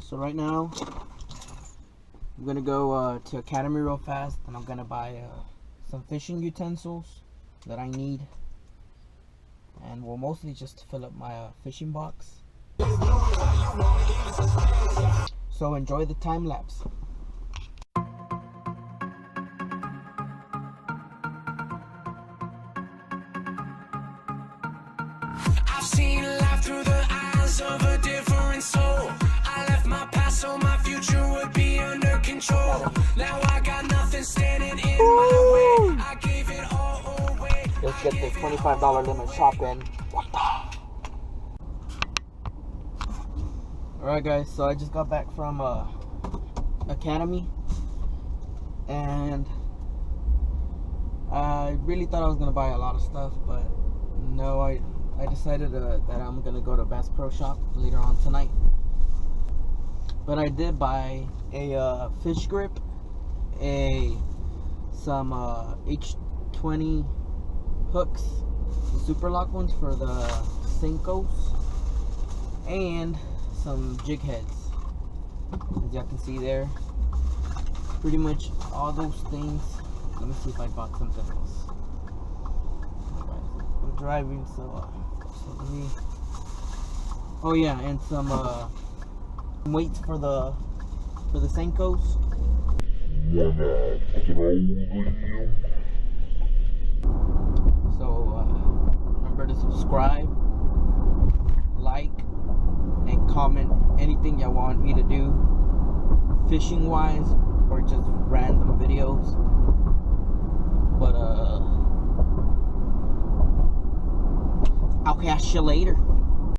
So right now, I'm gonna go to Academy real fast, and I'm gonna buy some fishing utensils that I need, and well, mostly just to fill up my fishing box. So enjoy the time lapse. I've seen life through the eyes of a different soul. I left my past so my future would be under control. Now I got nothing standing in my way. I gave it all away. Let's get this $25 limit shopping. Alright guys, so I just got back from Academy, and I really thought I was gonna buy a lot of stuff, but no, I decided that I'm gonna go to Bass Pro Shop later on tonight. But I did buy a fish grip, some H20 hooks, the super lock ones for the Senkos, and some jig heads, as y'all can see there. Pretty much all those things. Let me see if I bought something else. I'm driving, so let me. Oh yeah, and some weights for the Senkos. So remember to subscribe, like, and comment anything y'all want me to do, fishing wise or just random videos. But I'll catch you later.